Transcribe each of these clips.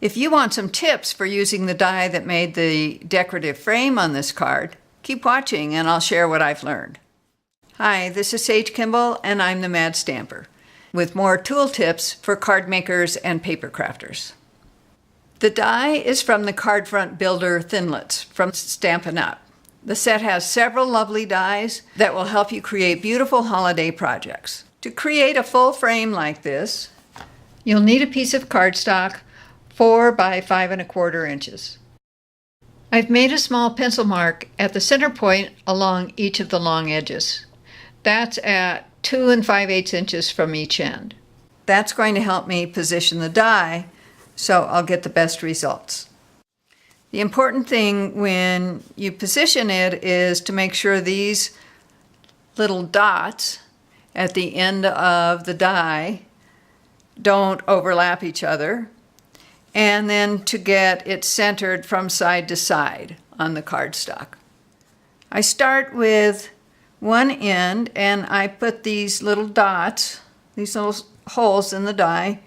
If you want some tips for using the die that made the decorative frame on this card, keep watching and I'll share what I've learned. Hi, this is Sage Kimball and I'm the Mad Stamper, with more tool tips for card makers and paper crafters. The die is from the Card Front Builder Thinlits from Stampin' Up! The set has several lovely dies that will help you create beautiful holiday projects. To create a full frame like this, you'll need a piece of cardstock 4 by 5¼ inches. I've made a small pencil mark at the center point along each of the long edges. That's at 2 5/8 inches from each end. That's going to help me position the die so I'll get the best results. The important thing when you position it is to make sure these little dots at the end of the die don't overlap each other, and then to get it centered from side to side on the cardstock. I start with one end and I put these little dots, these little holes in the die,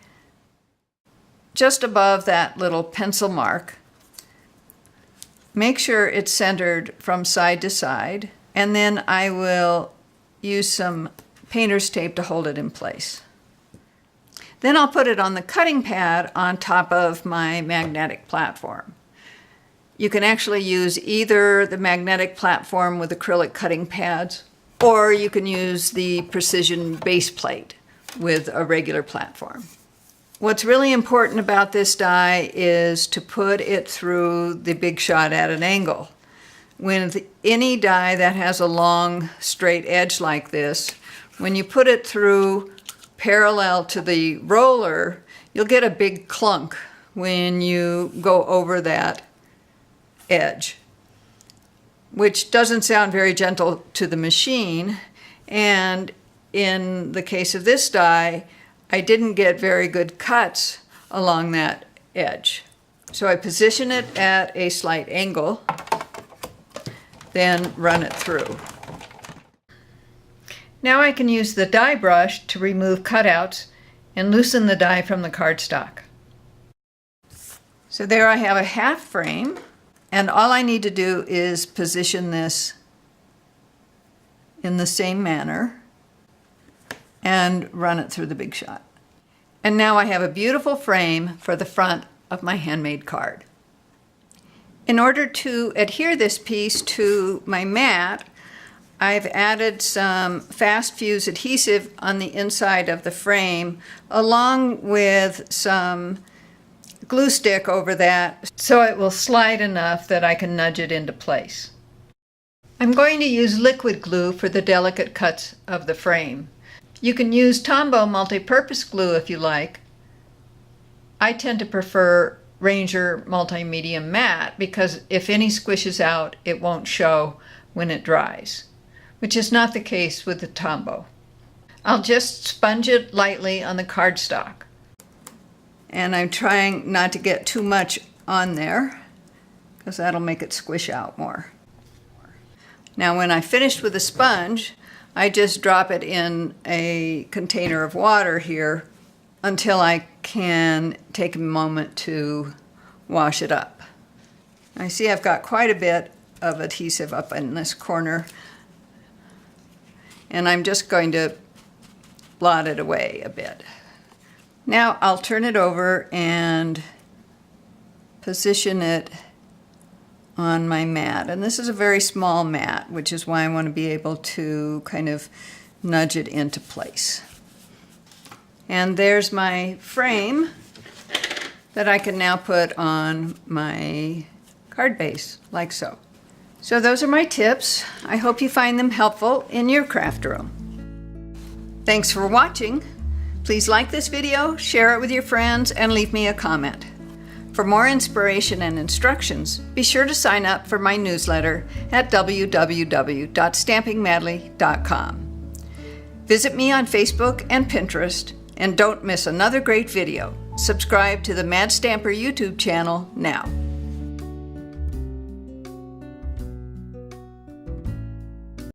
just above that little pencil mark. Make sure it's centered from side to side, and then I will use some painter's tape to hold it in place. Then I'll put it on the cutting pad on top of my magnetic platform. You can actually use either the magnetic platform with acrylic cutting pads, or you can use the precision base plate with a regular platform. What's really important about this die is to put it through the big shot at an angle. With any die that has a long straight edge like this, when you put it through parallel to the roller, you'll get a big clunk when you go over that edge, which doesn't sound very gentle to the machine. And in the case of this die, I didn't get very good cuts along that edge. So I position it at a slight angle, then run it through. Now I can use the die brush to remove cutouts and loosen the die from the cardstock. So there I have a half frame, and all I need to do is position this in the same manner and run it through the big shot. And now I have a beautiful frame for the front of my handmade card. In order to adhere this piece to my mat, I've added some fast fuse adhesive on the inside of the frame, along with some glue stick over that, so it will slide enough that I can nudge it into place. I'm going to use liquid glue for the delicate cuts of the frame. You can use Tombow multi-purpose glue if you like. I tend to prefer Ranger Multi-Medium Matte because if any squishes out, it won't show when it dries, which is not the case with the Tombow. I'll just sponge it lightly on the cardstock. And I'm trying not to get too much on there because that'll make it squish out more. Now when I finished with the sponge, I just drop it in a container of water here until I can take a moment to wash it up. I see I've got quite a bit of adhesive up in this corner, and I'm just going to blot it away a bit. Now I'll turn it over and position it on my mat. And this is a very small mat, which is why I want to be able to kind of nudge it into place. And there's my frame that I can now put on my card base, like so. So those are my tips. I hope you find them helpful in your craft room. Thanks for watching. Please like this video, share it with your friends, and leave me a comment. For more inspiration and instructions, be sure to sign up for my newsletter at www.stampingmadly.com. Visit me on Facebook and Pinterest, and don't miss another great video. Subscribe to the Mad Stamper YouTube channel now.